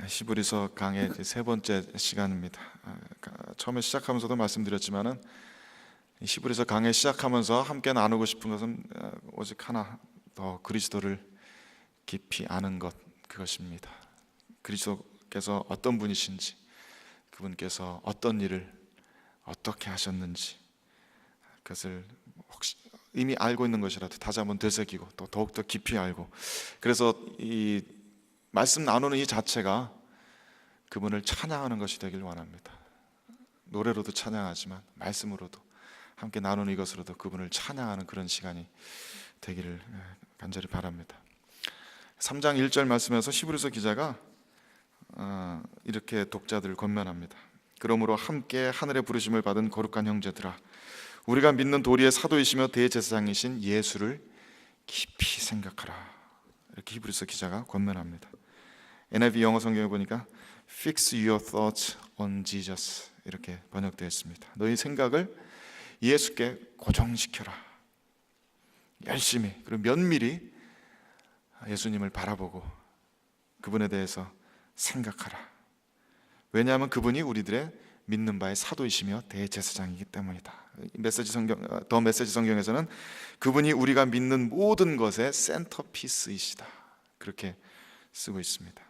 히브리서 강의 세 번째 시간입니다. 처음에 시작하면서도 말씀드렸지만은 히브리서 강의 시작하면서 함께 나누고 싶은 것은 오직 하나, 더 그리스도를 깊이 아는 것, 그것입니다. 그리스도께서 어떤 분이신지, 그분께서 어떤 일을 어떻게 하셨는지, 그것을 혹시 이미 알고 있는 것이라도 다시 한번 되새기고 또 더욱더 깊이 알고, 그래서 이 말씀 나누는 이 자체가 그분을 찬양하는 것이 되길 원합니다. 노래로도 찬양하지만 말씀으로도 함께 나누는 이것으로도 그분을 찬양하는 그런 시간이 되기를 간절히 바랍니다. 3장 1절 말씀에서 히브리서 기자가 이렇게 독자들을 권면합니다. 그러므로 함께 하늘의 부르심을 받은 거룩한 형제들아, 우리가 믿는 도리의 사도이시며 대제사장이신 예수를 깊이 생각하라. 이렇게 히브리서 기자가 권면합니다. NIV 영어 성경에 보니까 Fix your thoughts on Jesus, 이렇게 번역되어 있습니다. 너희 생각을 예수께 고정시켜라. 열심히, 그리고 면밀히 예수님을 바라보고 그분에 대해서 생각하라. 왜냐하면 그분이 우리들의 믿는 바의 사도이시며 대제사장이기 때문이다. 더 메시지 성경에서는 그분이 우리가 믿는 모든 것의 센터피스이시다, 그렇게 쓰고 있습니다.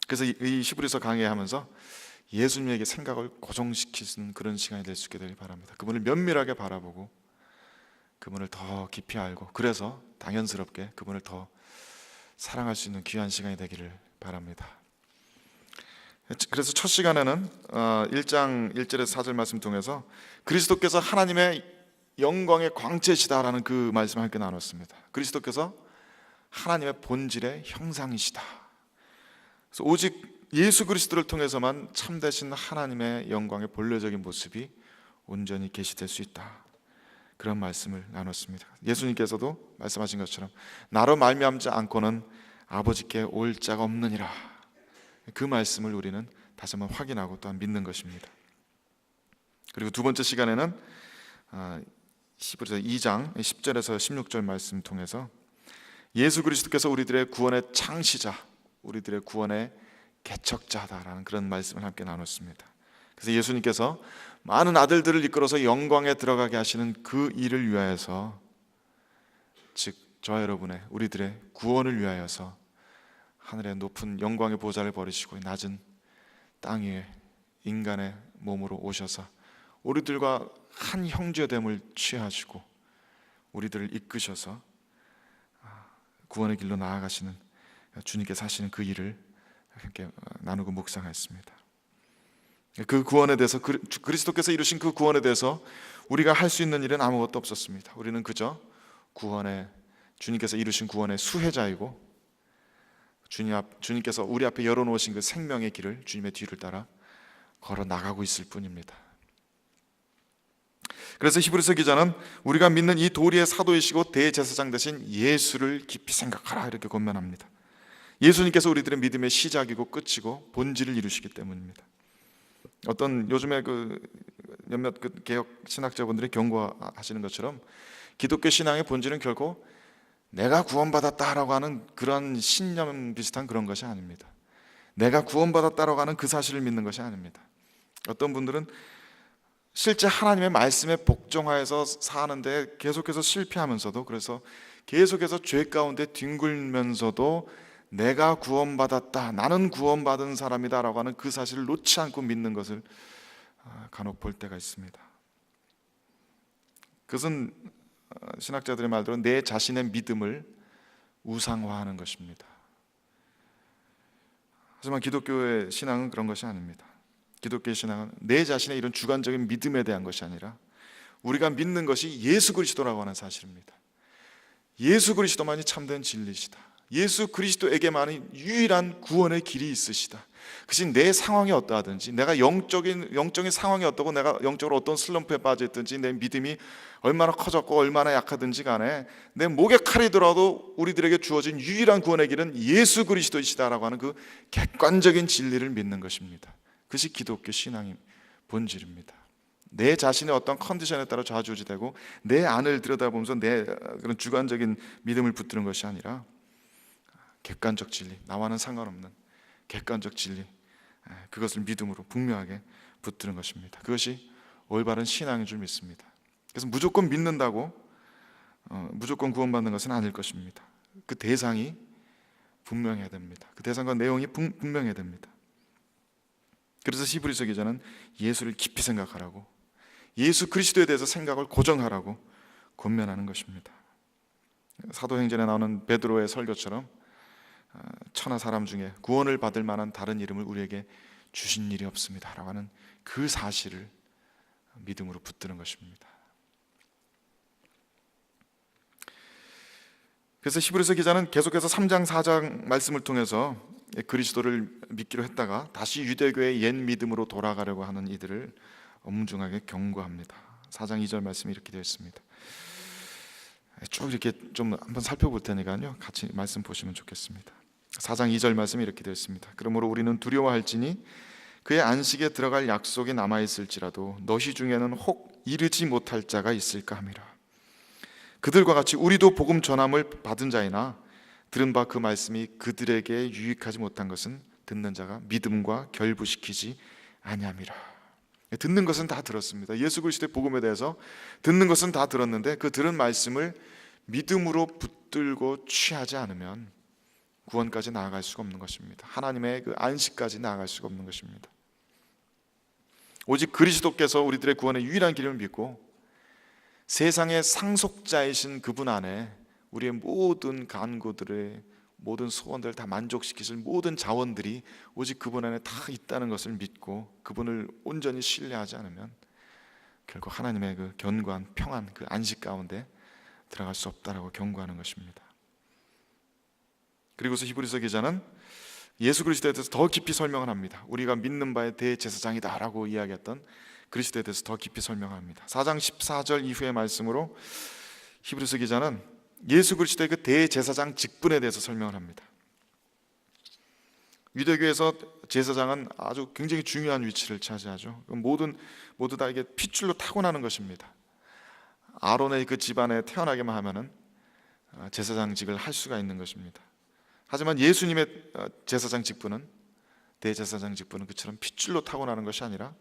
그래서 이 히브리서 강의하면서 예수님에게 생각을 고정시키는 그런 시간이 될 수 있게 되길 바랍니다. 그분을 면밀하게 바라보고 그분을 더 깊이 알고, 그래서 당연스럽게 그분을 더 사랑할 수 있는 귀한 시간이 되기를 바랍니다. 그래서 첫 시간에는 1장 1절에서 4절 말씀 통해서 그리스도께서 하나님의 영광의 광채시다라는 그 말씀을 함께 나눴습니다. 그리스도께서 하나님의 본질의 형상이시다. 그래서 오직 예수 그리스도를 통해서만 참되신 하나님의 영광의 본래적인 모습이 온전히 계시될 수 있다, 그런 말씀을 나눴습니다. 예수님께서도 말씀하신 것처럼 나로 말미암지 않고는 아버지께 올 자가 없느니라, 그 말씀을 우리는 다시 한번 확인하고 또한 믿는 것입니다. 그리고 두 번째 시간에는 히브리서 2장 10절에서 16절 말씀 통해서 예수 그리스도께서 우리들의 구원의 창시자, 우리들의 구원의 개척자다라는 그런 말씀을 함께 나눴습니다. 그래서 예수님께서 많은 아들들을 이끌어서 영광에 들어가게 하시는 그 일을 위하여서, 즉 저와 여러분의 우리들의 구원을 위하여서 하늘의 높은 영광의 보좌를 버리시고 낮은 땅 위에 인간의 몸으로 오셔서 우리들과 한 형제됨을 취하시고 우리들을 이끄셔서 구원의 길로 나아가시는 주님께서 하시는 그 일을 함께 나누고 묵상했습니다. 그 구원에 대해서, 그리스도께서 이루신 그 구원에 대해서 우리가 할 수 있는 일은 아무것도 없었습니다. 우리는 그저 주님께서 이루신 구원의 수혜자이고 주님께서 우리 앞에 열어놓으신 그 생명의 길을, 주님의 뒤를 따라 걸어 나가고 있을 뿐입니다. 그래서 히브리서 기자는 우리가 믿는 이 도리의 사도이시고 대제사장 되신 예수를 깊이 생각하라, 이렇게 권면합니다. 예수님께서 우리들의 믿음의 시작이고 끝이고 본질을 이루시기 때문입니다. 어떤 요즘에 몇몇 개혁 신학자분들이 경고하시는 것처럼 기독교 신앙의 본질은 결코 내가 구원받았다라고 하는 그런 신념 비슷한 그런 것이 아닙니다. 내가 구원받았다라고 하는 그 사실을 믿는 것이 아닙니다. 어떤 분들은 실제 하나님의 말씀에 복종하여서 사는데 계속해서 실패하면서도, 그래서 계속해서 죄 가운데 뒹굴면서도 내가 구원받았다, 나는 구원받은 사람이다 라고 하는 그 사실을 놓지 않고 믿는 것을 간혹 볼 때가 있습니다. 그것은 신학자들의 말대로 내 자신의 믿음을 우상화하는 것입니다. 하지만 기독교의 신앙은 그런 것이 아닙니다. 기독교의 신앙은 내 자신의 이런 주관적인 믿음에 대한 것이 아니라 우리가 믿는 것이 예수 그리스도라고 하는 사실입니다. 예수 그리스도만이 참된 진리시다. 예수 그리스도에게만이 유일한 구원의 길이 있으시다. 그것이 내 상황이 어떠하든지, 내가 영적인 상황이 어떻고 내가 영적으로 어떤 슬럼프에 빠져 있든지, 내 믿음이 얼마나 커졌고 얼마나 약하든지 간에 내 목에 칼이 들어도 우리들에게 주어진 유일한 구원의 길은 예수 그리스도이시다라고 하는 그 객관적인 진리를 믿는 것입니다. 그것이 기독교 신앙의 본질입니다. 내 자신의 어떤 컨디션에 따라 좌지우지되고 내 안을 들여다보면서 내 그런 주관적인 믿음을 붙드는 것이 아니라 객관적 진리, 나와는 상관없는 객관적 진리, 그것을 믿음으로 분명하게 붙드는 것입니다. 그것이 올바른 신앙인 줄 믿습니다. 그래서 무조건 믿는다고 무조건 구원받는 것은 아닐 것입니다. 그 대상이 분명해야 됩니다. 그 대상과 내용이 분명해야 됩니다. 그래서 히브리서 기자는 예수를 깊이 생각하라고, 예수 그리스도에 대해서 생각을 고정하라고 권면하는 것입니다. 사도행전에 나오는 베드로의 설교처럼 천하 사람 중에 구원을 받을 만한 다른 이름을 우리에게 주신 일이 없습니다 라고 하는 그 사실을 믿음으로 붙드는 것입니다. 그래서 히브리서 기자는 계속해서 3장 4장 말씀을 통해서 그리스도를 믿기로 했다가 다시 유대교의 옛 믿음으로 돌아가려고 하는 이들을 엄중하게 경고합니다. 4장 2절 말씀이 이렇게 되어 있습니다. 쭉 이렇게 좀 한번 살펴볼 테니까요, 같이 말씀 보시면 좋겠습니다. 4장 2절 말씀이 이렇게 되어 있습니다. 그러므로 우리는 두려워할지니 그의 안식에 들어갈 약속이 남아있을지라도 너희 중에는 혹 이르지 못할 자가 있을까 함이라. 그들과 같이 우리도 복음 전함을 받은 자이나 들은 바 그 말씀이 그들에게 유익하지 못한 것은 듣는 자가 믿음과 결부시키지 아니함이라. 듣는 것은 다 들었습니다. 예수 그리스도의 복음에 대해서 듣는 것은 다 들었는데 그 들은 말씀을 믿음으로 붙들고 취하지 않으면 구원까지 나아갈 수가 없는 것입니다. 하나님의 그 안식까지 나아갈 수가 없는 것입니다. 오직 그리스도께서 우리들의 구원의 유일한 길을 믿고 세상의 상속자이신 그분 안에 우리의 모든 간구들의 모든 소원들을 다 만족시키실 모든 자원들이 오직 그분 안에 다 있다는 것을 믿고 그분을 온전히 신뢰하지 않으면 결국 하나님의 그 견고한 평안, 그 안식 가운데 들어갈 수 없다라고 경고하는 것입니다. 그리고서 히브리서 기자는 예수 그리스도에 대해서 더 깊이 설명을 합니다. 우리가 믿는 바의 대제사장이다 라고 이야기했던 그리스도에 대해서 더 깊이 설명합니다. 4장 14절 이후의 말씀으로 히브리서 기자는 예수 그리스도의 그 대제사장 직분에 대해서 설명을 합니다. 유대교에서 제사장은 아주 굉장히 중요한 위치를 차지하죠. 모두 다 이게 핏줄로 타고나는 것입니다. 아론의 그 집안에 태어나게만 하면은 제사장직을 할 수가 있는 것입니다. 하지만 예수님의 제사장 직분은, 대제사장 직분은 그처럼 핏줄로 타고나는 것이 아니라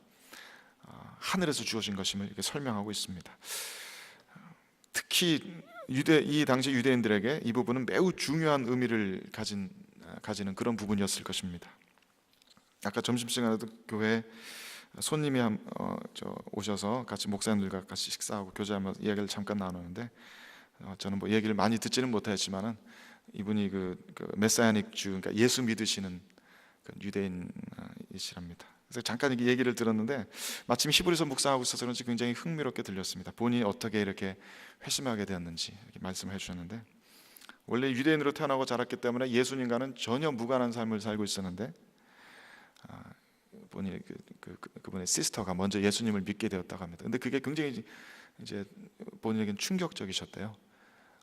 하늘에서 주어진 것임을 이렇게 설명하고 있습니다. 특히 이 당시 유대인들에게 이 부분은 매우 중요한 의미를 가지는 그런 부분이었을 것입니다. 아까 점심시간에도 교회에 손님이 오셔서 같이 목사님들과 같이 식사하고 교제하면서 이야기를 잠깐 나누는데 저는 뭐 얘기를 많이 듣지는 못했지만은 이분이 그 메사야닉 주, 그러니까 예수 믿으시는 그 유대인이시랍니다. 그래서 잠깐 이렇게 얘기를 들었는데 마침 히브리서 묵상하고 있어서 그런지 굉장히 흥미롭게 들렸습니다. 본인이 어떻게 이렇게 회심하게 되었는지 이렇게 말씀을 해주셨는데, 원래 유대인으로 태어나고 자랐기 때문에 예수님과는 전혀 무관한 삶을 살고 있었는데 본인의 그분의 시스터가 먼저 예수님을 믿게 되었다고 합니다. 근데 그게 굉장히 이제 본인에게는 충격적이셨대요.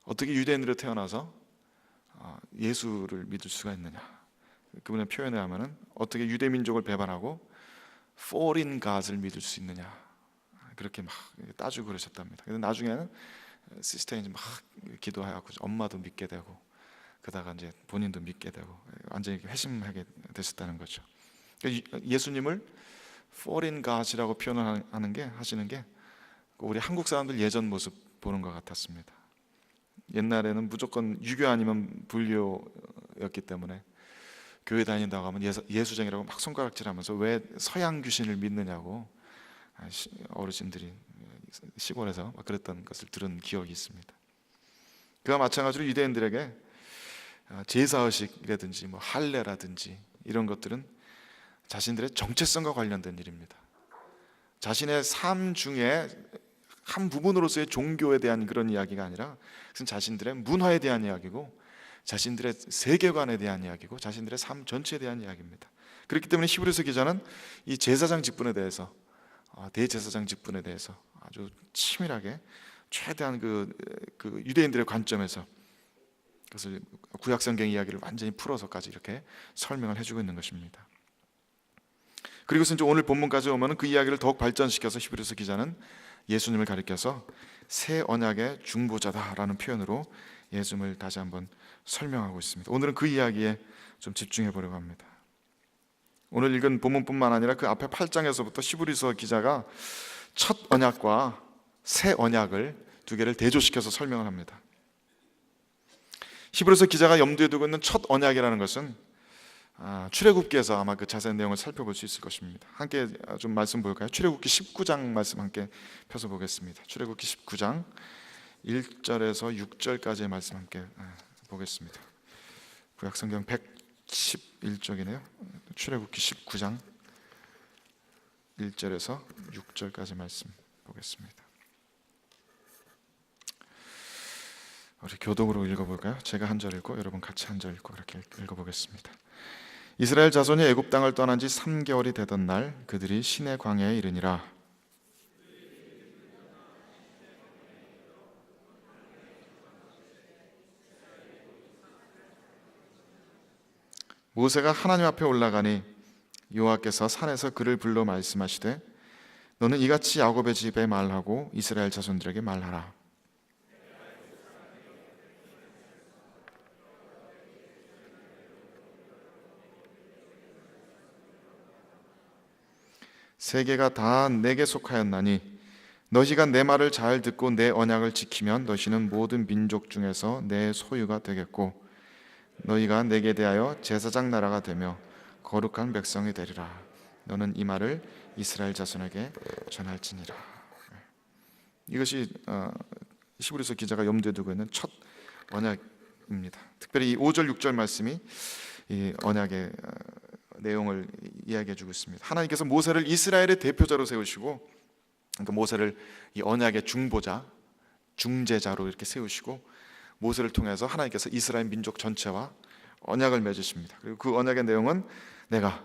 어떻게 유대인으로 태어나서 예수를 믿을 수가 있느냐. 그분의 표현에 하면은 어떻게 유대 민족을 배반하고 foreign God을 믿을 수 있느냐, 그렇게 막 따지고 그러셨답니다. 근데 나중에는 시스터인지 막 기도하고 엄마도 믿게 되고 그러다가 이제 본인도 믿게 되고 완전히 회심하게 되셨다는 거죠. 예수님을 foreign God이라고 표현하는 게, 하시는 게 우리 한국 사람들 예전 모습 보는 것 같았습니다. 옛날에는 무조건 유교 아니면 불교였기 때문에 교회 다닌다고 하면 예수쟁이라고 막 손가락질하면서 왜 서양 귀신을 믿느냐고 어르신들이 시골에서 막 그랬던 것을 들은 기억이 있습니다. 그와 마찬가지로 유대인들에게 제사의식이라든지 뭐 할례라든지 이런 것들은 자신들의 정체성과 관련된 일입니다. 자신의 삶 중에 한 부분으로서의 종교에 대한 그런 이야기가 아니라 그것은 자신들의 문화에 대한 이야기고 자신들의 세계관에 대한 이야기고 자신들의 삶 전체에 대한 이야기입니다. 그렇기 때문에 히브리서 기자는 이 제사장 직분에 대해서, 대제사장 직분에 대해서 아주 치밀하게 최대한 그 유대인들의 관점에서 그것을 구약성경 이야기를 완전히 풀어서까지 이렇게 설명을 해주고 있는 것입니다. 그리고서 이제 오늘 본문까지 오면은 그 이야기를 더욱 발전시켜서 히브리서 기자는 예수님을 가리켜서 새 언약의 중보자다라는 표현으로 예수님을 다시 한번 설명하고 있습니다. 오늘은 그 이야기에 좀 집중해 보려고 합니다. 오늘 읽은 본문뿐만 아니라 그 앞에 8장에서부터 히브리서 기자가 첫 언약과 새 언약을 두 개를 대조시켜서 설명을 합니다. 히브리서 기자가 염두에 두고 있는 첫 언약이라는 것은 출애굽기에서 아마 그 자세한 내용을 살펴볼 수 있을 것입니다. 함께 좀 말씀 볼까요? 출애굽기 19장 말씀 함께 펴서 보겠습니다. 출애굽기 19장 1절에서 6절까지의 말씀 함께 보겠습니다. 구약성경 111쪽이네요. 출애굽기 19장 1절에서 6절까지 말씀 보겠습니다. 우리 교독으로 읽어볼까요? 제가 한 절 읽고 여러분 같이 한 절 읽고 이렇게 읽어보겠습니다. 이스라엘 자손이 애굽 땅을 떠난 지 3개월이 되던 날 그들이 시내 광야에 이르니라. 모세가 하나님 앞에 올라가니 여호와께서 산에서 그를 불러 말씀하시되 너는 이같이 야곱의 집에 말하고 이스라엘 자손들에게 말하라. 세계가 다 내게 속하였나니 너희가 내 말을 잘 듣고 내 언약을 지키면 너희는 모든 민족 중에서 내 소유가 되겠고 너희가 내게 대하여 제사장 나라가 되며 거룩한 백성이 되리라. 너는 이 말을 이스라엘 자손에게 전할지니라. 이것이 히브리서 기자가 염두에 두고 있는 첫 언약입니다. 특별히 이 5절 6절 말씀이 이 언약의 내용을 이야기해 주고 있습니다. 하나님께서 모세를 이스라엘의 대표자로 세우시고, 그러니까 모세를 이 언약의 중보자, 중재자로 이렇게 세우시고 모세를 통해서 하나님께서 이스라엘 민족 전체와 언약을 맺으십니다. 그리고 그 언약의 내용은 내가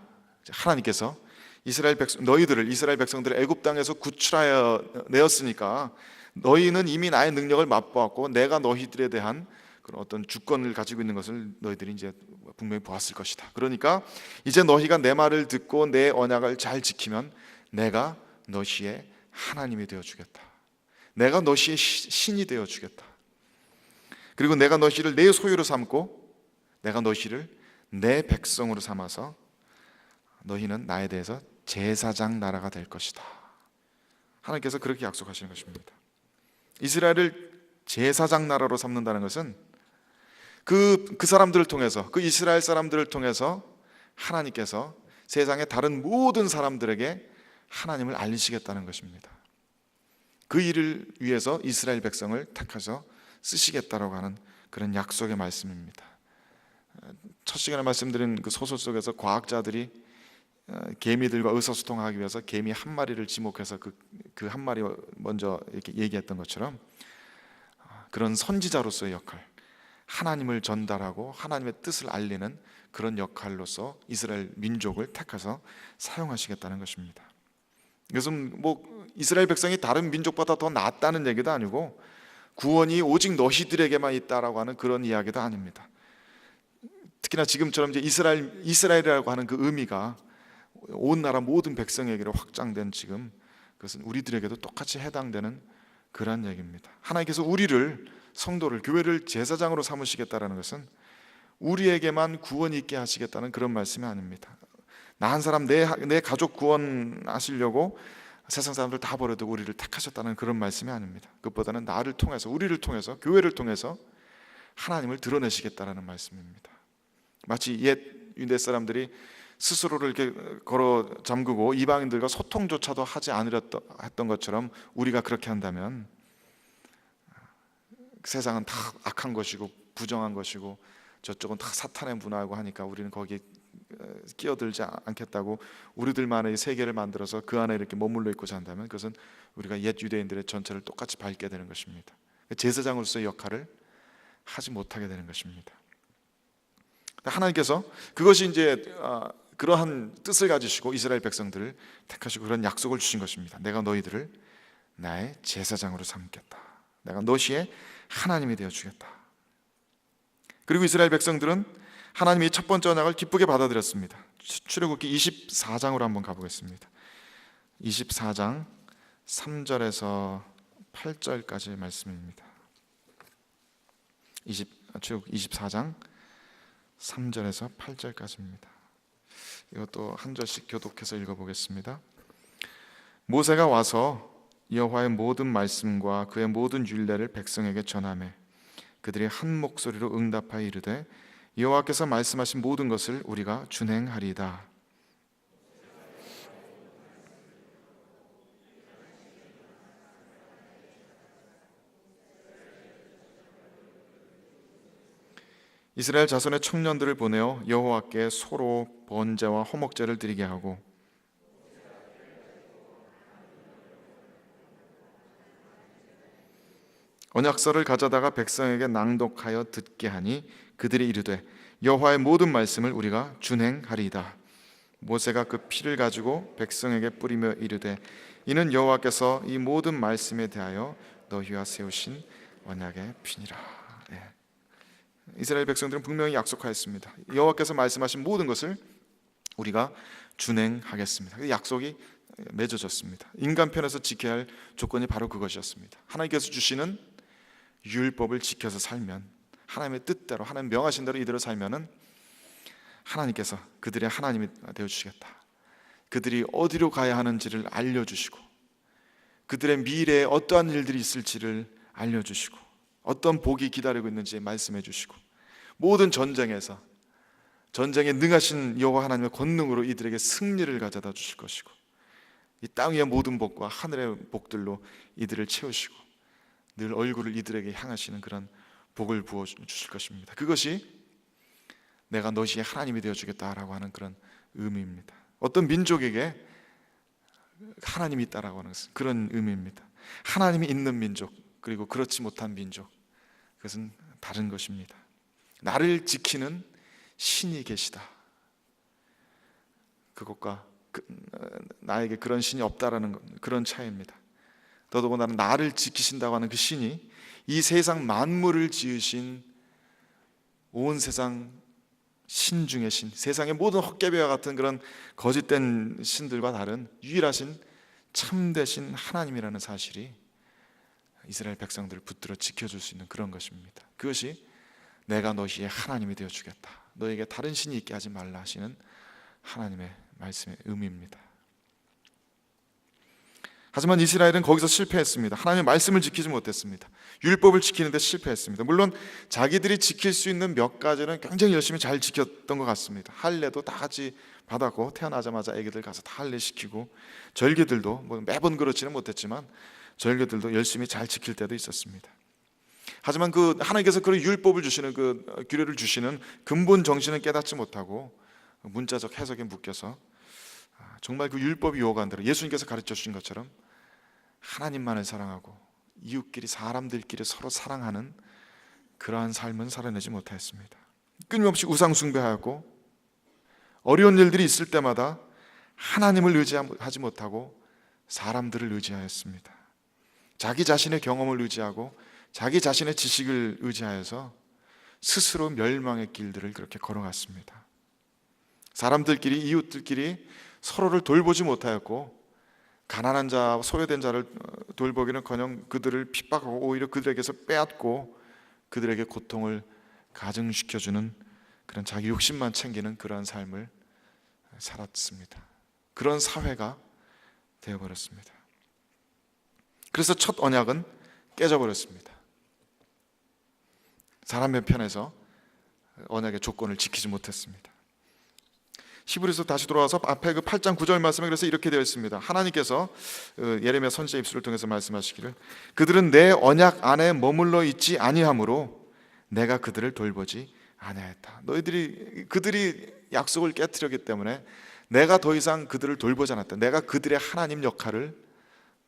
하나님께서 이스라엘 백성들을 애굽 땅에서 구출하여 내었으니까 너희는 이미 나의 능력을 맛보았고 내가 너희들에 대한 그런 어떤 주권을 가지고 있는 것을 너희들이 이제 분명히 보았을 것이다. 그러니까 이제 너희가 내 말을 듣고 내 언약을 잘 지키면 내가 너희의 하나님이 되어 주겠다. 내가 너희의 신이 되어 주겠다. 그리고 내가 너희를 내 소유로 삼고 내가 너희를 내 백성으로 삼아서 너희는 나에 대해서 제사장 나라가 될 것이다. 하나님께서 그렇게 약속하시는 것입니다. 이스라엘을 제사장 나라로 삼는다는 것은 그 사람들을 통해서, 그 이스라엘 사람들을 통해서 하나님께서 세상의 다른 모든 사람들에게 하나님을 알리시겠다는 것입니다. 그 일을 위해서 이스라엘 백성을 택하셔 쓰시겠다라고 하는 그런 약속의 말씀입니다. 첫 시간에 말씀드린 그 소설 속에서 과학자들이 개미들과 의사소통하기 위해서 개미 한 마리를 지목해서 그 한 마리 먼저 이렇게 얘기했던 것처럼 그런 선지자로서의 역할, 하나님을 전달하고 하나님의 뜻을 알리는 그런 역할로서 이스라엘 민족을 택해서 사용하시겠다는 것입니다. 이것은 뭐 이스라엘 백성이 다른 민족보다 더 낫다는 얘기도 아니고 구원이 오직 너희들에게만 있다라고 하는 그런 이야기도 아닙니다. 특히나 지금처럼 이제 이스라엘이라고 하는 그 의미가 온 나라 모든 백성에게로 확장된 지금, 그것은 우리들에게도 똑같이 해당되는 그런 얘기입니다. 하나님께서 우리를, 성도를, 교회를 제사장으로 삼으시겠다는 것은 우리에게만 구원이 있게 하시겠다는 그런 말씀이 아닙니다. 나 한 사람, 내 가족 구원하시려고 세상 사람들 다 버려두고 우리를 택하셨다는 그런 말씀이 아닙니다. 그것보다는 나를 통해서, 우리를 통해서, 교회를 통해서 하나님을 드러내시겠다는 말씀입니다. 마치 옛 유대 사람들이 스스로를 이렇게 걸어 잠그고 이방인들과 소통조차도 하지 않으려 했던 것처럼 우리가 그렇게 한다면 세상은 다 악한 것이고 부정한 것이고 저쪽은 다 사탄의 문화고 하니까 우리는 거기에 끼어들지 않겠다고 우리들만의 세계를 만들어서 그 안에 이렇게 머물러 있고자 한다면 그것은 우리가 옛 유대인들의 전체를 똑같이 밟게 되는 것입니다. 제사장으로서의 역할을 하지 못하게 되는 것입니다. 하나님께서 그것이 이제 그러한 뜻을 가지시고 이스라엘 백성들을 택하시고 그런 약속을 주신 것입니다. 내가 너희들을 나의 제사장으로 삼겠다. 내가 너희의 하나님이 되어 주겠다. 그리고 이스라엘 백성들은 하나님이 첫 번째 언약을 기쁘게 받아들였습니다. 출애굽기 24장으로 한번 가보겠습니다. 24장 3절에서 8절까지의 말씀입니다. 출애굽기 24장 3절에서 8절까지입니다. 이것도 한 절씩 교독해서 읽어보겠습니다. 모세가 와서 여호와의 모든 말씀과 그의 모든 율례를 백성에게 전하매 그들이 한 목소리로 응답하여 이르되 여호와께서 말씀하신 모든 것을 우리가 준행하리이다. 이스라엘 자손의 청년들을 보내어 여호와께 소로 번제와 화목제를 드리게 하고 언약서를 가져다가 백성에게 낭독하여 듣게 하니 그들이 이르되 여호와의 모든 말씀을 우리가 준행하리이다. 모세가 그 피를 가지고 백성에게 뿌리며 이르되 이는 여호와께서 이 모든 말씀에 대하여 너희와 세우신 언약의 피니라. 이스라엘 백성들은 분명히 약속하였습니다. 여호와께서 말씀하신 모든 것을 우리가 준행하겠습니다. 약속이 맺어졌습니다. 인간 편에서 지켜야 할 조건이 바로 그것이었습니다. 하나님께서 주시는 율법을 지켜서 살면, 하나님의 뜻대로, 하나님 명하신 대로 이대로 살면은 하나님께서 그들의 하나님이 되어주시겠다. 그들이 어디로 가야 하는지를 알려주시고, 그들의 미래에 어떠한 일들이 있을지를 알려주시고, 어떤 복이 기다리고 있는지 말씀해 주시고, 모든 전쟁에서 전쟁에 능하신 여호와 하나님의 권능으로 이들에게 승리를 가져다 주실 것이고, 이 땅 위의 모든 복과 하늘의 복들로 이들을 채우시고 늘 얼굴을 이들에게 향하시는 그런 복을 부어 주실 것입니다. 그것이 내가 너희의 하나님이 되어주겠다라고 하는 그런 의미입니다. 어떤 민족에게 하나님이 있다라고 하는 것은 그런 의미입니다. 하나님이 있는 민족, 그리고 그렇지 못한 민족, 그것은 다른 것입니다. 나를 지키는 신이 계시다. 그것과 나에게 그런 신이 없다라는 그런 차이입니다. 더더군다나 나를 지키신다고 하는 그 신이 이 세상 만물을 지으신 온 세상 신 중의 신, 세상의 모든 헛개비와 같은 그런 거짓된 신들과 다른 유일하신 참되신 하나님이라는 사실이 이스라엘 백성들을 붙들어 지켜줄 수 있는 그런 것입니다. 그것이 내가 너희의 하나님이 되어주겠다, 너에게 다른 신이 있게 하지 말라 하시는 하나님의 말씀의 의미입니다. 하지만 이스라엘은 거기서 실패했습니다. 하나님의 말씀을 지키지 못했습니다. 율법을 지키는 데 실패했습니다. 물론 자기들이 지킬 수 있는 몇 가지는 굉장히 열심히 잘 지켰던 것 같습니다. 할례도 다 같이 받았고, 태어나자마자 아기들 가서 다 할례 시키고, 절기들도 뭐 매번 그렇지는 못했지만 절기들도 열심히 잘 지킬 때도 있었습니다. 하지만 그 하나님께서 그런 율법을 주시는, 그 규례를 주시는 근본 정신을 깨닫지 못하고 문자적 해석에 묶여서 정말 그 율법이 요구한 대로 예수님께서 가르쳐 주신 것처럼 하나님만을 사랑하고 이웃끼리, 사람들끼리 서로 사랑하는 그러한 삶은 살아내지 못하였습니다. 끊임없이 우상 숭배하고 어려운 일들이 있을 때마다 하나님을 의지하지 못하고 사람들을 의지하였습니다. 자기 자신의 경험을 의지하고 자기 자신의 지식을 의지하여서 스스로 멸망의 길들을 그렇게 걸어갔습니다. 사람들끼리, 이웃들끼리 서로를 돌보지 못하였고, 가난한 자, 소외된 자를 돌보기는커녕 그들을 핍박하고 오히려 그들에게서 빼앗고 그들에게 고통을 가증시켜주는 그런 자기 욕심만 챙기는 그러한 삶을 살았습니다. 그런 사회가 되어버렸습니다. 그래서 첫 언약은 깨져버렸습니다. 사람의 편에서 언약의 조건을 지키지 못했습니다. 히브리서 다시 돌아와서 앞에 그 8장 9절 말씀에 그래서 이렇게 되어 있습니다. 하나님께서 예레미야 선지자 입술을 통해서 말씀하시기를 그들은 내 언약 안에 머물러 있지 아니하므로 내가 그들을 돌보지 아니하였다. 그들이 약속을 깨트렸기 때문에 내가 더 이상 그들을 돌보지 않았다. 내가 그들의 하나님 역할을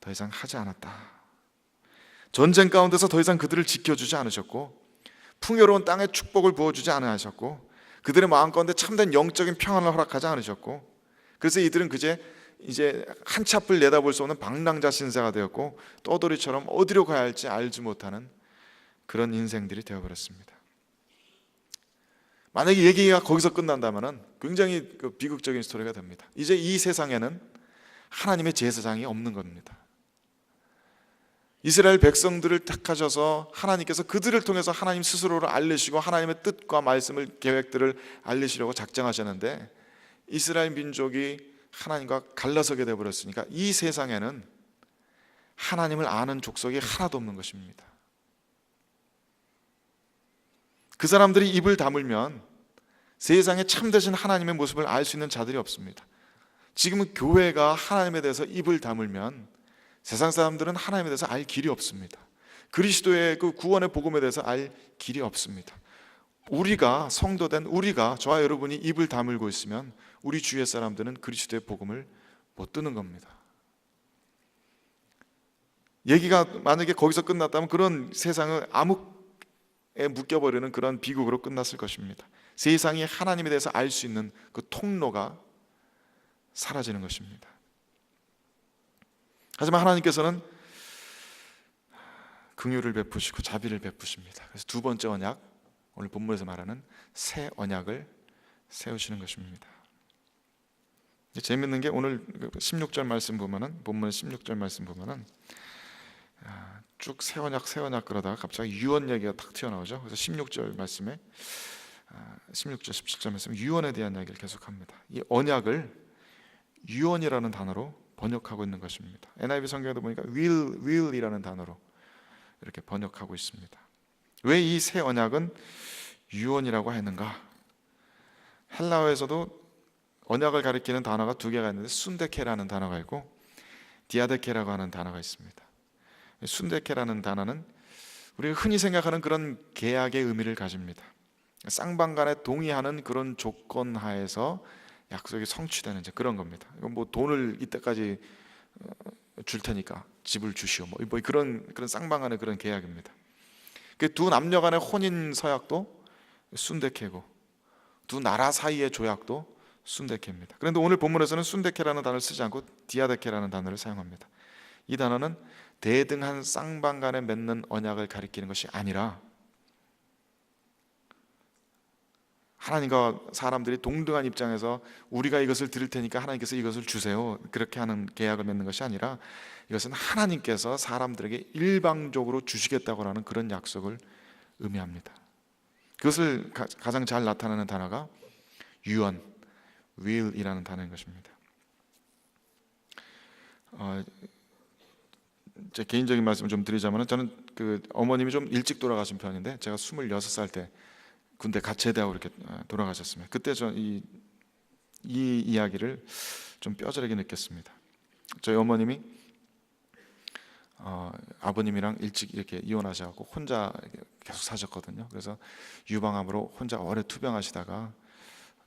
더 이상 하지 않았다. 전쟁 가운데서 더 이상 그들을 지켜주지 않으셨고, 풍요로운 땅에 축복을 부어주지 않으셨고, 그들의 마음 가운데 참된 영적인 평안을 허락하지 않으셨고, 그래서 이들은 이제 한치 앞을 내다볼 수 없는 방랑자 신세가 되었고, 떠돌이처럼 어디로 가야 할지 알지 못하는 그런 인생들이 되어버렸습니다. 만약에 얘기가 거기서 끝난다면 굉장히 비극적인 스토리가 됩니다. 이제 이 세상에는 하나님의 제사장이 없는 겁니다. 이스라엘 백성들을 택하셔서 하나님께서 그들을 통해서 하나님 스스로를 알리시고 하나님의 뜻과 말씀을, 계획들을 알리시려고 작정하셨는데, 이스라엘 민족이 하나님과 갈라서게 되어버렸으니까 이 세상에는 하나님을 아는 족속이 하나도 없는 것입니다. 그 사람들이 입을 다물면 세상에 참되신 하나님의 모습을 알 수 있는 자들이 없습니다. 지금은 교회가 하나님에 대해서 입을 다물면 세상 사람들은 하나님에 대해서 알 길이 없습니다. 그리스도의 그 구원의 복음에 대해서 알 길이 없습니다. 우리가 성도된 우리가, 저와 여러분이 입을 다물고 있으면 우리 주위의 사람들은 그리스도의 복음을 못 듣는 겁니다. 얘기가 만약에 거기서 끝났다면 그런 세상을 암흑에 묶여버리는 그런 비극으로 끝났을 것입니다. 세상이 하나님에 대해서 알 수 있는 그 통로가 사라지는 것입니다. 하지만 하나님께서는 긍휼을 베푸시고 자비를 베푸십니다. 그래서 두 번째 언약, 오늘 본문에서 말하는 새 언약을 세우시는 것입니다. 재밌는 게 오늘 16절 말씀 보면은, 본문 16절 말씀 보면은 쭉 새 언약 그러다가 갑자기 유언 얘기가 탁 튀어나오죠. 그래서 16절 말씀에 16절 17절 말씀 유언에 대한 이야기를 계속합니다. 이 언약을 유언이라는 단어로 번역하고 있는 것입니다. NIV 성경에도 보니까 will이라는 단어로 이렇게 번역하고 있습니다. 왜 이 새 언약은 유언이라고 했는가? 헬라어에서도 언약을 가리키는 단어가 두 개가 있는데 순데케라는 단어가 있고 디아데케라고 하는 단어가 있습니다. 순데케라는 단어는 우리가 흔히 생각하는 그런 계약의 의미를 가집니다. 쌍방 간에 동의하는 그런 조건 하에서 약속이 성취되는 그런 겁니다. 이건 뭐 돈을 이때까지 줄 테니까 집을 주시오, 뭐 그런 쌍방 간의 그런 계약입니다. 두 남녀 간의 혼인 서약도 순데케고 두 나라 사이의 조약도 순데케입니다. 그런데 오늘 본문에서는 순데케라는 단어를 쓰지 않고 디아데케라는 단어를 사용합니다. 이 단어는 대등한 쌍방 간에 맺는 언약을 가리키는 것이 아니라 하나님과 사람들이 동등한 입장에서 우리가 이것을 드릴 테니까 하나님께서 이것을 주세요, 그렇게 하는 계약을 맺는 것이 아니라 이것은 하나님께서 사람들에게 일방적으로 주시겠다고 하는 그런 약속을 의미합니다. 그것을 가장 잘 나타내는 단어가 유언, will이라는 단어인 것입니다. 제 개인적인 말씀을 좀 드리자면, 저는 그 어머님이 좀 일찍 돌아가신 편인데 제가 26살 때 군대 갓 제대하고 이렇게 돌아가셨습니다. 그때 저 이 이야기를 좀 뼈저리게 느꼈습니다. 저희 어머님이 아버님이랑 일찍 이렇게 이혼하셔서 혼자 계속 사셨거든요. 그래서 유방암으로 혼자 오래 투병하시다가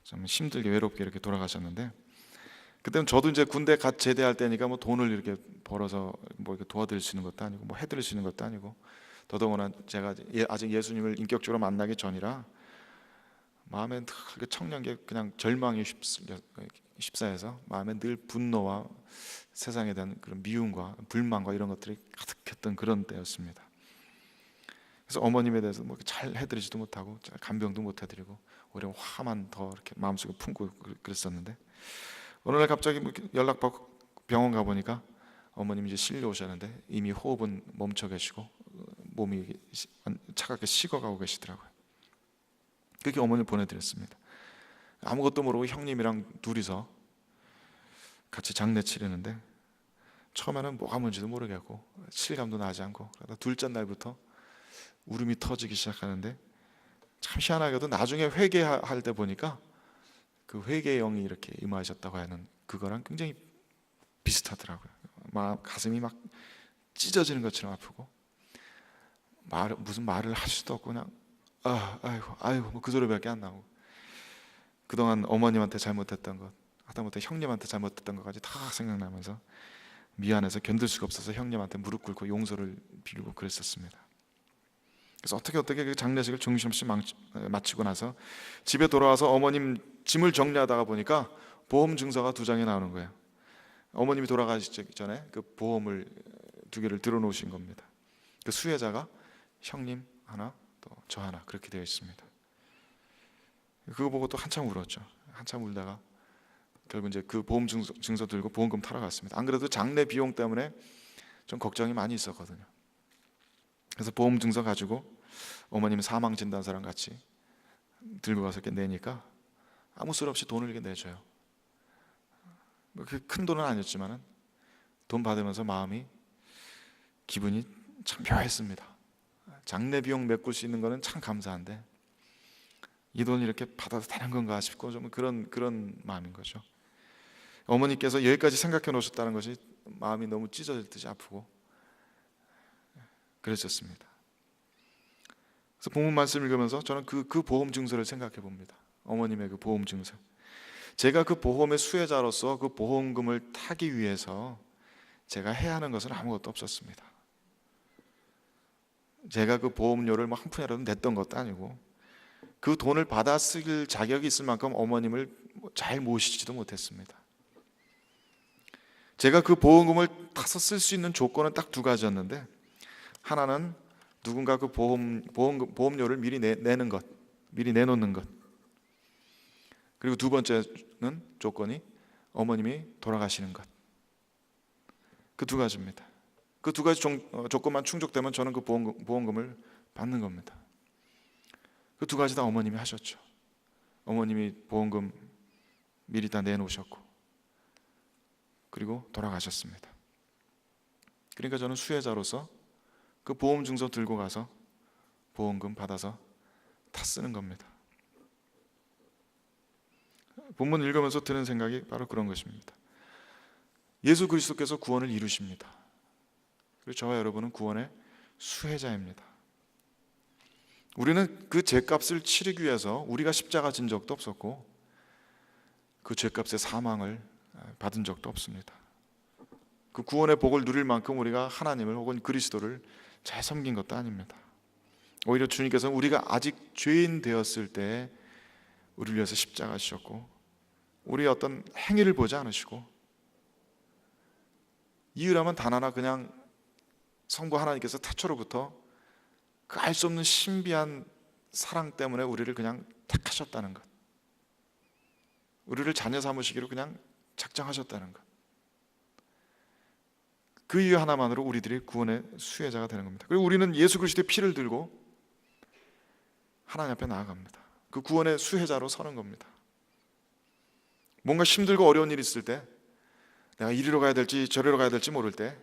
좀 힘들게 외롭게 이렇게 돌아가셨는데, 그때는 저도 이제 군대 갓 제대할 때니까 뭐 돈을 이렇게 벌어서 뭐 이렇게 도와드릴 수 있는 것도 아니고 뭐 해드릴 수 있는 것도 아니고, 더더구나 제가 아직 예수님을 인격적으로 만나기 전이라 마음에 늘 청년기에 그냥 절망이 휩싸여서 마음에 늘 분노와 세상에 대한 그런 미움과 불만과 이런 것들이 가득했던 그런 때였습니다. 그래서 어머님에 대해서 뭐 잘 해드리지도 못하고 간병도 못 해드리고 오히려 화만 더 이렇게 마음속에 품고 그랬었는데, 어느 날 갑자기 연락받고 병원 가보니까 어머님이 이제 실려 오셨는데 이미 호흡은 멈춰 계시고 몸이 차갑게 식어가고 계시더라고요. 그렇게 어머니를 보내드렸습니다. 아무것도 모르고 형님이랑 둘이서 같이 장례 치르는데 처음에는 뭐가 뭔지도 모르겠고 실감도 나지 않고, 그러다 둘째 날부터 울음이 터지기 시작하는데, 참 희한하게도 나중에 회개할 때 보니까 그 회개의 영이 이렇게 임하셨다고 하는 그거랑 굉장히 비슷하더라고요. 가슴이 막 찢어지는 것처럼 아프고 무슨 말을 할 수도 없고 그냥 아이고 뭐 그 소리밖에 안 나오고, 그동안 어머님한테 잘못했던 것, 하다못해 형님한테 잘못했던 것까지 다 생각나면서 미안해서 견딜 수가 없어서 형님한테 무릎 꿇고 용서를 빌고 그랬었습니다. 그래서 어떻게 그 장례식을 정신없이 마치고 나서 집에 돌아와서 어머님 짐을 정리하다가 보니까 보험 증서가 2장이 나오는 거예요. 어머님이 돌아가시기 전에 그 보험을 2개를 들어놓으신 겁니다. 그 수혜자가 형님 하나, 또 저 하나, 그렇게 되어 있습니다. 그거 보고 또 한참 울었죠. 한참 울다가 결국 이제 그 보험 증서 들고 보험금 타러 갔습니다. 안 그래도 장례 비용 때문에 좀 걱정이 많이 있었거든요. 그래서 보험 증서 가지고 어머님 사망 진단서랑 같이 들고 가서 이렇게 내니까 아무 소리 없이 돈을 이렇게 내줘요. 큰 돈은 아니었지만 돈 받으면서 마음이 기분이 참 묘했습니다. 장례 비용 메꿀 수 있는 거는 참 감사한데 이 돈 이렇게 받아도 되는 건가 싶고 좀 그런 마음인 거죠. 어머니께서 여기까지 생각해 놓으셨다는 것이 마음이 너무 찢어질 듯이 아프고 그랬었습니다. 그래서 본문 말씀을 읽으면서 저는 그 보험 증서를 생각해 봅니다. 어머님의 그 보험 증서. 제가 그 보험의 수혜자로서 그 보험금을 타기 위해서 제가 해야 하는 것은 아무것도 없었습니다. 제가 그 보험료를 한 푼이라도 냈던 것도 아니고 그 돈을 받아 쓸 자격이 있을 만큼 어머님을 잘 모시지도 못했습니다. 제가 그 보험금을 타서 쓸 수 있는 조건은 딱 두 가지였는데, 하나는 누군가 그 보험료를 미리 내는 것, 미리 내놓는 것. 그리고 두 번째는 조건이 어머님이 돌아가시는 것. 그 두 가지입니다. 그 두 가지 조건만 충족되면 저는 그 보험금을 받는 겁니다. 그 두 가지 다 어머님이 하셨죠. 어머님이 보험금 미리 다 내놓으셨고 그리고 돌아가셨습니다. 그러니까 저는 수혜자로서 그 보험 증서 들고 가서 보험금 받아서 다 쓰는 겁니다. 본문 읽으면서 드는 생각이 바로 그런 것입니다. 예수 그리스도께서 구원을 이루십니다. 그리고 저와 여러분은 구원의 수혜자입니다. 우리는 그 죄값을 치르기 위해서 우리가 십자가 진 적도 없었고 그 죄값의 사망을 받은 적도 없습니다. 그 구원의 복을 누릴 만큼 우리가 하나님을 혹은 그리스도를 잘 섬긴 것도 아닙니다. 오히려 주님께서는 우리가 아직 죄인 되었을 때 우리를 위해서 십자가 지셨고 우리의 어떤 행위를 보지 않으시고 이유라면 단 하나, 그냥 성부 하나님께서 태초로부터 그 알 수 없는 신비한 사랑 때문에 우리를 그냥 택하셨다는 것, 우리를 자녀 삼으시기로 그냥 작정하셨다는 것, 그 이유 하나만으로 우리들이 구원의 수혜자가 되는 겁니다. 그리고 우리는 예수 그리스도의 피를 들고 하나님 앞에 나아갑니다. 그 구원의 수혜자로 서는 겁니다. 뭔가 힘들고 어려운 일이 있을 때, 내가 이리로 가야 될지 저리로 가야 될지 모를 때,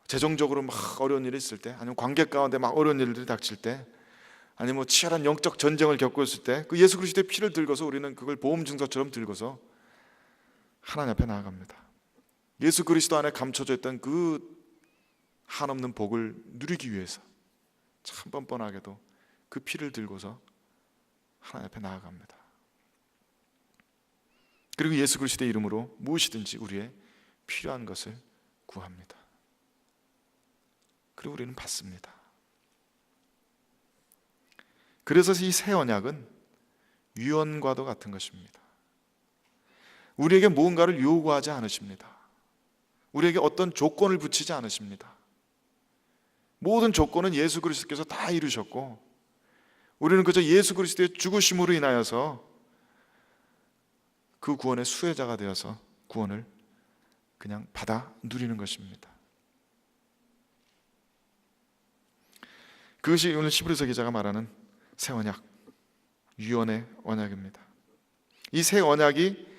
재정적으로 막 어려운 일이 있을 때, 아니면 관계 가운데 막 어려운 일들이 닥칠 때, 아니면 뭐 치열한 영적 전쟁을 겪고 있을 때, 그 예수 그리스도의 피를 들고서 우리는 그걸 보험 증서처럼 들고서 하나님 앞에 나아갑니다. 예수 그리스도 안에 감춰져 있던 그 한없는 복을 누리기 위해서 참 뻔뻔하게도 그 피를 들고서 하나님 앞에 나아갑니다. 그리고 예수 그리스도의 이름으로 무엇이든지 우리의 필요한 것을 구합니다. 그리고 우리는 받습니다. 그래서 이 새 언약은 유언과도 같은 것입니다. 우리에게 무언가를 요구하지 않으십니다. 우리에게 어떤 조건을 붙이지 않으십니다. 모든 조건은 예수 그리스도께서 다 이루셨고 우리는 그저 예수 그리스도의 죽으심으로 인하여서 그 구원의 수혜자가 되어서 구원을 그냥 받아 누리는 것입니다. 그것이 오늘 히브리서 기자가 말하는 새 언약, 유언의 언약입니다. 이 새 언약이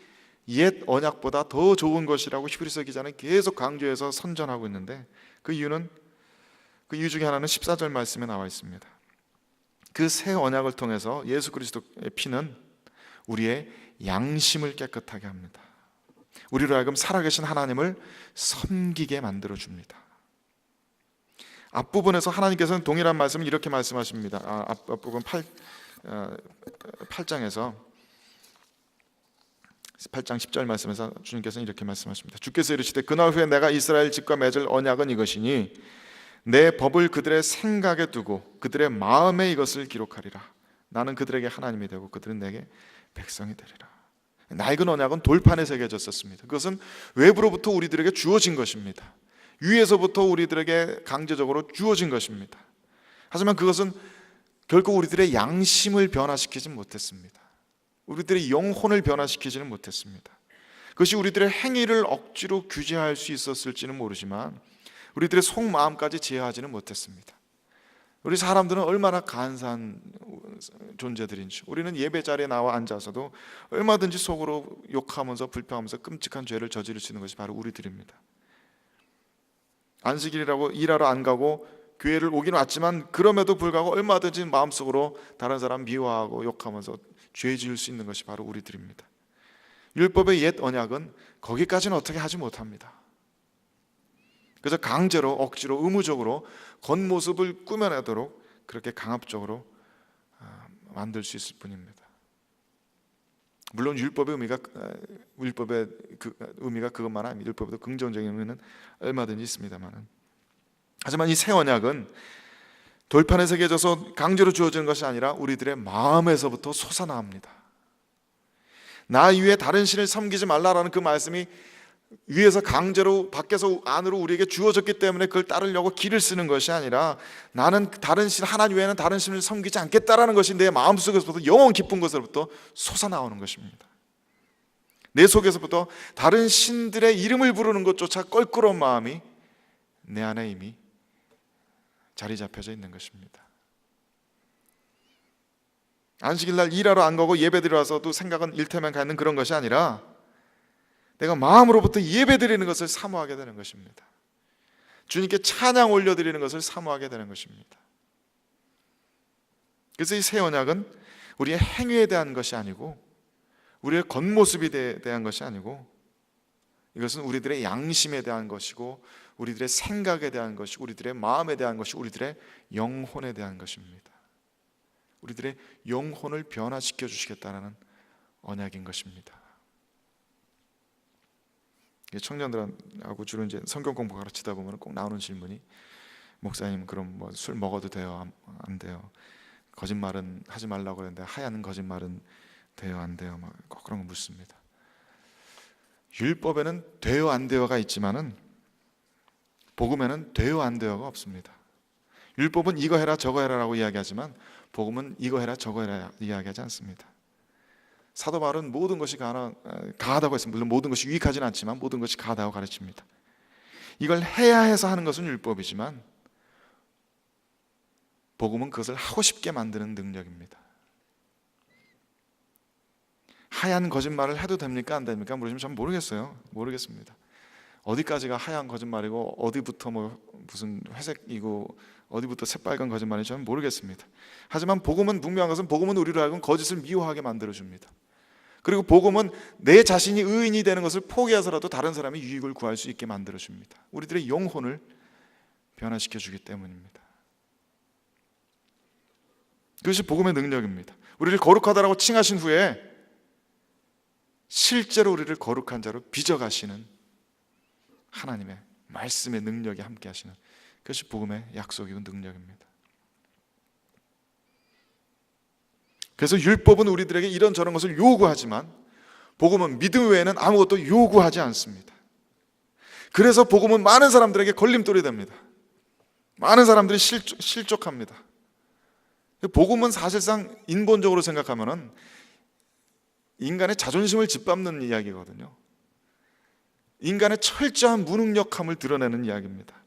옛 언약보다 더 좋은 것이라고 히브리서 기자는 계속 강조해서 선전하고 있는데, 그 이유 중에 하나는 14절 말씀에 나와 있습니다. 그 새 언약을 통해서 예수 그리스도의 피는 우리의 양심을 깨끗하게 합니다. 우리로 하여금 살아계신 하나님을 섬기게 만들어 줍니다. 앞부분에서 하나님께서는 동일한 말씀을 이렇게 말씀하십니다. 앞부분 8장에서 8장 10절 말씀에서 주님께서는 이렇게 말씀하십니다. 주께서 이르시되 그날 후에 내가 이스라엘 집과 맺을 언약은 이것이니 내 법을 그들의 생각에 두고 그들의 마음에 이것을 기록하리라. 나는 그들에게 하나님이 되고 그들은 내게 백성이 되리라. 낡은 언약은 돌판에 새겨졌었습니다. 그것은 외부로부터 우리들에게 주어진 것입니다. 위에서부터 우리들에게 강제적으로 주어진 것입니다. 하지만 그것은 결코 우리들의 양심을 변화시키지 못했습니다. 우리들의 영혼을 변화시키지는 못했습니다. 그것이 우리들의 행위를 억지로 규제할 수 있었을지는 모르지만 우리들의 속마음까지 제어하지는 못했습니다. 우리 사람들은 얼마나 간사한 존재들인지, 우리는 예배 자리에 나와 앉아서도 얼마든지 속으로 욕하면서 불평하면서 끔찍한 죄를 저지를 수 있는 것이 바로 우리들입니다. 안식일이라고 일하러 안 가고 교회를 오긴 왔지만 그럼에도 불구하고 얼마든지 마음속으로 다른 사람 미워하고 욕하면서 죄 지을 수 있는 것이 바로 우리들입니다. 율법의 옛 언약은 거기까지는 어떻게 하지 못합니다. 그래서 강제로, 억지로, 의무적으로 겉모습을 꾸며내도록 그렇게 강압적으로 만들 수 있을 뿐입니다. 물론 율법의 의미가 그것만 아닙니다. 율법에도 긍정적인 의미는 얼마든지 있습니다만, 하지만 이 새 언약은 돌판에 새겨져서 강제로 주어지는 것이 아니라 우리들의 마음에서부터 솟아나옵니다. 나 이외에 다른 신을 섬기지 말라라는 그 말씀이 위에서 강제로 밖에서 안으로 우리에게 주어졌기 때문에 그걸 따르려고 길을 쓰는 것이 아니라, 나는 다른 신, 하나님 외에는 다른 신을 섬기지 않겠다라는 것이 내 마음속에서부터, 영원 깊은 것으로부터 솟아나오는 것입니다. 내 속에서부터 다른 신들의 이름을 부르는 것조차 껄끄러운 마음이 내 안에 이미 자리 잡혀져 있는 것입니다. 안식일날 일하러 안 가고 예배드리러 와서도 생각은 일테면 갖는 그런 것이 아니라 내가 마음으로부터 예배드리는 것을 사모하게 되는 것입니다. 주님께 찬양 올려드리는 것을 사모하게 되는 것입니다. 그래서 이 새 언약은 우리의 행위에 대한 것이 아니고, 우리의 겉모습에 대한 것이 아니고, 이것은 우리들의 양심에 대한 것이고, 우리들의 생각에 대한 것이고, 우리들의 마음에 대한 것이고, 우리들의 영혼에 대한 것입니다. 우리들의 영혼을 변화시켜 주시겠다는 언약인 것입니다. 청년들하고 주로 이제 성경 공부 가르치다 보면 꼭 나오는 질문이, 목사님 그럼 뭐 술 먹어도 돼요? 안 돼요? 거짓말은 하지 말라고 그랬는데 하얀 거짓말은 돼요? 안 돼요? 막 꼭 그런 거 묻습니다. 율법에는 돼요 안 돼요가 있지만은 복음에는 돼요 안 돼요가 없습니다. 율법은 이거 해라 저거 해라라고 이야기하지만 복음은 이거 해라 저거 해라 이야기하지 않습니다. 사도 바울은 모든 것이 가하다고 했습니다. 물론 모든 것이 유익하지는 않지만 모든 것이 가하다고 가르칩니다. 이걸 해야 해서 하는 것은 율법이지만 복음은 그것을 하고 싶게 만드는 능력입니다. 하얀 거짓말을 해도 됩니까 안 됩니까 물으시면 전 모르겠습니다. 어디까지가 하얀 거짓말이고 어디부터 무슨 회색이고 어디부터 새빨간 거짓말인지 저는 모르겠습니다. 하지만 복음은 분명한 것은, 복음은 우리로 하여금 거짓을 미워하게 만들어줍니다. 그리고 복음은 내 자신이 의인이 되는 것을 포기해서라도 다른 사람이 유익을 구할 수 있게 만들어줍니다. 우리들의 영혼을 변화시켜주기 때문입니다. 그것이 복음의 능력입니다. 우리를 거룩하다라고 칭하신 후에 실제로 우리를 거룩한 자로 빚어가시는 하나님의 말씀의 능력이 함께 하시는, 그것이 복음의 약속이고 능력입니다. 그래서 율법은 우리들에게 이런저런 것을 요구하지만 복음은 믿음 외에는 아무것도 요구하지 않습니다. 그래서 복음은 많은 사람들에게 걸림돌이 됩니다. 많은 사람들이 실족합니다. 복음은 사실상 인본적으로 생각하면은 인간의 자존심을 짓밟는 이야기거든요. 인간의 철저한 무능력함을 드러내는 이야기입니다.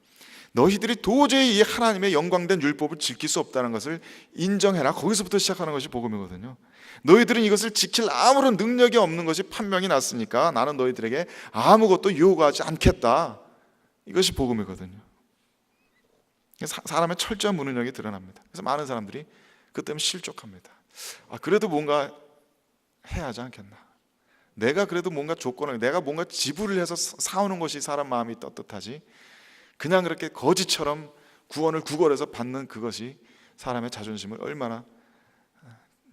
너희들이 도저히 이 하나님의 영광된 율법을 지킬 수 없다는 것을 인정해라. 거기서부터 시작하는 것이 복음이거든요. 너희들은 이것을 지킬 아무런 능력이 없는 것이 판명이 났으니까 나는 너희들에게 아무것도 요구하지 않겠다. 이것이 복음이거든요. 사람의 철저한 무능력이 드러납니다. 그래서 많은 사람들이 그 때문에 실족합니다. 그래도 뭔가 해야 하지 않겠나. 내가 그래도 뭔가 조건을, 내가 뭔가 지불을 해서 사오는 것이 사람 마음이 떳떳하지, 그냥 그렇게 거지처럼 구원을 구걸해서 받는 그것이 사람의 자존심을 얼마나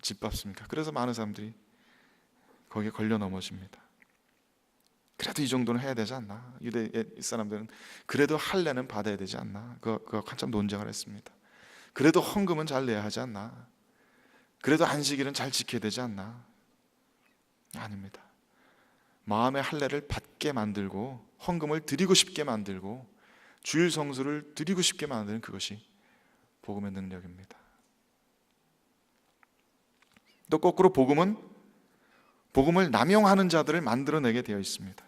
짓밟습니까? 그래서 많은 사람들이 거기에 걸려 넘어집니다. 그래도 이 정도는 해야 되지 않나? 유대 사람들은 그래도 할례는 받아야 되지 않나? 그거 한참 논쟁을 했습니다. 그래도 헌금은 잘 내야 하지 않나? 그래도 안식일은 잘 지켜야 되지 않나? 아닙니다. 마음의 할례를 받게 만들고 헌금을 드리고 싶게 만들고 주일 성수를 드리고 싶게 만드는 그것이 복음의 능력입니다. 또 거꾸로 복음은 복음을 남용하는 자들을 만들어내게 되어 있습니다.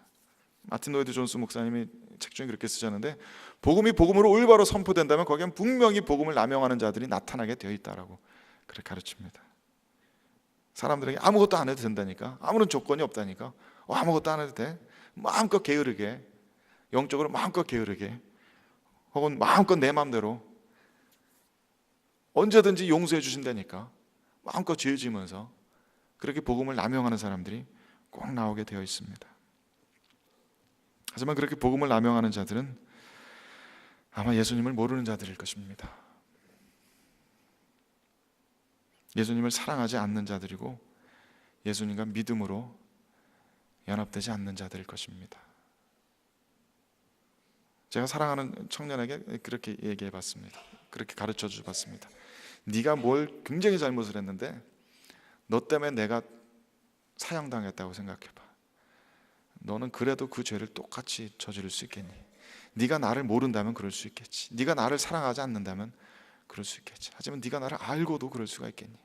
마틴 로이드 존스 목사님이 책 중에 그렇게 쓰셨는데, 복음이 복음으로 올바로 선포된다면 거기엔 분명히 복음을 남용하는 자들이 나타나게 되어 있다라고 그렇게 가르칩니다. 사람들에게 아무것도 안 해도 된다니까, 아무런 조건이 없다니까, 아무것도 안 해도 돼, 마음껏 게으르게, 영적으로 마음껏 게으르게, 혹은 마음껏 내 마음대로 언제든지 용서해 주신다니까 마음껏 죄 지으면서 그렇게 복음을 남용하는 사람들이 꼭 나오게 되어 있습니다. 하지만 그렇게 복음을 남용하는 자들은 아마 예수님을 모르는 자들일 것입니다. 예수님을 사랑하지 않는 자들이고 예수님과 믿음으로 연합되지 않는 자들일 것입니다. 제가 사랑하는 청년에게 그렇게 얘기해 봤습니다. 그렇게 가르쳐 줘 봤습니다. 네가 뭘 굉장히 잘못을 했는데 너 때문에 내가 사형당했다고 생각해봐. 너는 그래도 그 죄를 똑같이 저지를 수 있겠니? 네가 나를 모른다면 그럴 수 있겠지. 네가 나를 사랑하지 않는다면 그럴 수 있겠지. 하지만 네가 나를 알고도 그럴 수가 있겠니?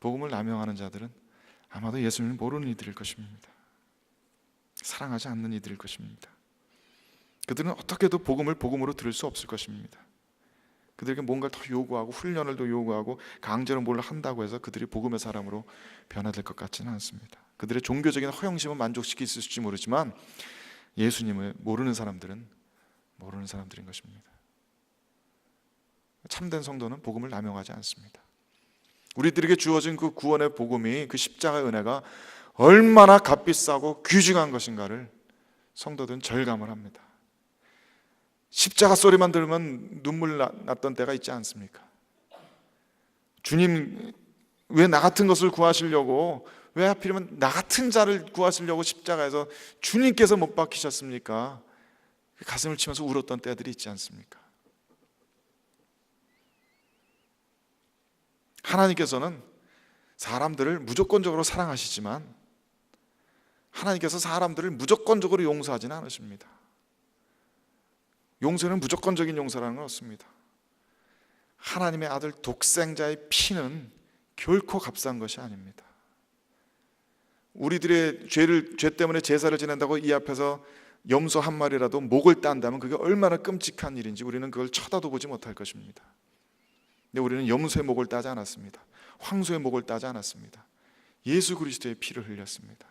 복음을 남용하는 자들은 아마도 예수님을 모르는 이들일 것입니다. 사랑하지 않는 이들일 것입니다. 그들은 어떻게도 복음을 복음으로 들을 수 없을 것입니다. 그들에게 뭔가를 더 요구하고 훈련을 더 요구하고 강제로 뭘 한다고 해서 그들이 복음의 사람으로 변화될 것 같지는 않습니다. 그들의 종교적인 허영심은 만족시킬 수 있을지 모르지만 예수님을 모르는 사람들은 모르는 사람들인 것입니다. 참된 성도는 복음을 남용하지 않습니다. 우리들에게 주어진 그 구원의 복음이, 그 십자가의 은혜가 얼마나 값비싸고 귀중한 것인가를 성도들은 절감을 합니다. 십자가 소리만 들으면 눈물 났던 때가 있지 않습니까? 주님, 왜 나 같은 것을 구하시려고, 왜 하필이면 나 같은 자를 구하시려고 십자가에서 주님께서 못 박히셨습니까? 가슴을 치면서 울었던 때들이 있지 않습니까? 하나님께서는 사람들을 무조건적으로 사랑하시지만 하나님께서 사람들을 무조건적으로 용서하지는 않으십니다. 용서는 무조건적인 용서라는 건 없습니다. 하나님의 아들 독생자의 피는 결코 값싼 것이 아닙니다. 우리들의 죄 때문에 제사를 지낸다고 이 앞에서 염소 한 마리라도 목을 딴다면 그게 얼마나 끔찍한 일인지 우리는 그걸 쳐다도 보지 못할 것입니다. 근데 우리는 염소의 목을 따지 않았습니다. 황소의 목을 따지 않았습니다. 예수 그리스도의 피를 흘렸습니다.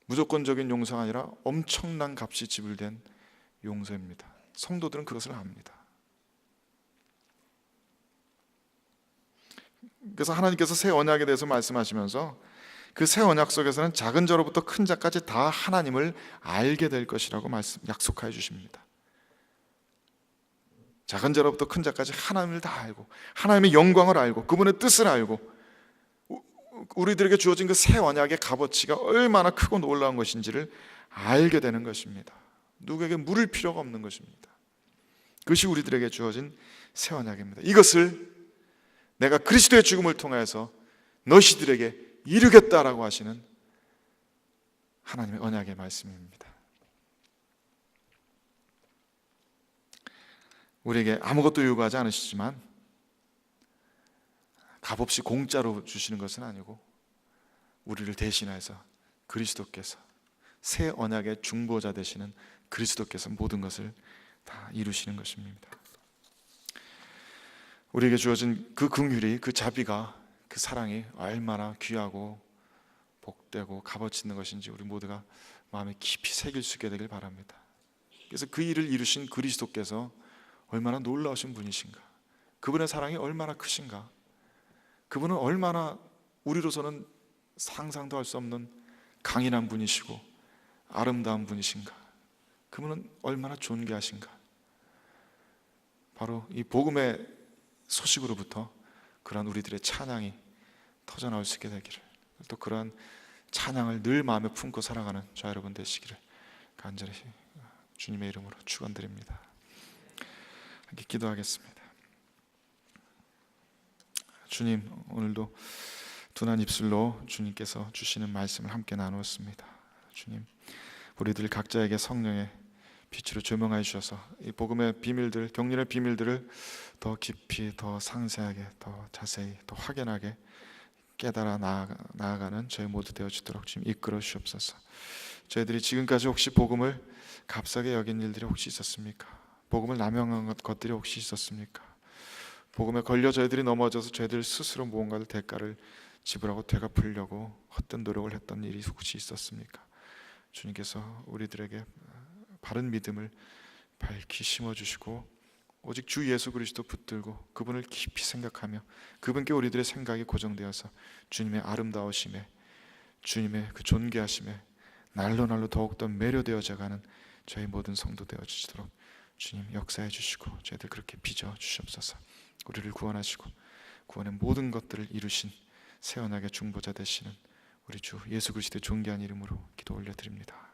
무조건적인 용서가 아니라 엄청난 값이 지불된 용서입니다. 성도들은 그것을 압니다. 그래서 하나님께서 새 언약에 대해서 말씀하시면서 그 새 언약 속에서는 작은 자로부터 큰 자까지 다 하나님을 알게 될 것이라고 약속하여 주십니다. 작은 자로부터 큰 자까지 하나님을 다 알고 하나님의 영광을 알고 그분의 뜻을 알고 우리들에게 주어진 그 새 언약의 값어치가 얼마나 크고 놀라운 것인지를 알게 되는 것입니다. 누구에게 물을 필요가 없는 것입니다. 그것이 우리들에게 주어진 새 언약입니다. 이것을 내가 그리스도의 죽음을 통해서 너희들에게 이루겠다라고 하시는 하나님의 언약의 말씀입니다. 우리에게 아무것도 요구하지 않으시지만 값없이 공짜로 주시는 것은 아니고 우리를 대신해서 그리스도께서 새 언약의 중보자 되시는 그리스도께서 모든 것을 다 이루시는 것입니다. 우리에게 주어진 그 긍휼이, 그 자비가, 그 사랑이 얼마나 귀하고 복되고 값어치 있는 것인지 우리 모두가 마음에 깊이 새길 수 있게 되길 바랍니다. 그래서 그 일을 이루신 그리스도께서 얼마나 놀라우신 분이신가, 그분의 사랑이 얼마나 크신가, 그분은 얼마나 우리로서는 상상도 할 수 없는 강인한 분이시고 아름다운 분이신가, 그분은 얼마나 존귀하신가. 바로 이 복음의 소식으로부터 그러한 우리들의 찬양이 터져나올 수 있게 되기를, 또 그러한 찬양을 늘 마음에 품고 살아가는 저와 여러분 되시기를 간절히 주님의 이름으로 축원드립니다. 함께 기도하겠습니다. 주님, 오늘도 둔한 입술로 주님께서 주시는 말씀을 함께 나누었습니다. 주님, 우리들 각자에게 성령의 빛으로 조명하여 주셔서 이 복음의 비밀들, 경륜의 비밀들을 더 깊이, 더 상세하게, 더 자세히, 더 확연하게 깨달아 나아가는 저희 모두 되어주도록 주님 이끌어 주옵소서. 저희들이 지금까지 혹시 복음을 값싸게 여긴 일들이 혹시 있었습니까? 복음을 남용한 것들이 혹시 있었습니까? 복음에 걸려 저희들이 넘어져서 저희들 스스로 무언가를 대가를 지불하고 되갚으려고 헛된 노력을 했던 일이 혹시 있었습니까? 주님께서 우리들에게 바른 믿음을 밝히 심어주시고 오직 주 예수 그리스도 붙들고 그분을 깊이 생각하며 그분께 우리들의 생각이 고정되어서 주님의 아름다우심에, 주님의 그 존귀하심에 날로 날로 더욱더 매료되어져가는 저희 모든 성도 되어주시도록 주님 역사해 주시고 저희들 그렇게 빚어 주시옵소서. 우리를 구원하시고 구원의 모든 것들을 이루신 새 언약의 중보자 되시는 우리 주 예수 그리스도의 존귀한 이름으로 기도 올려드립니다.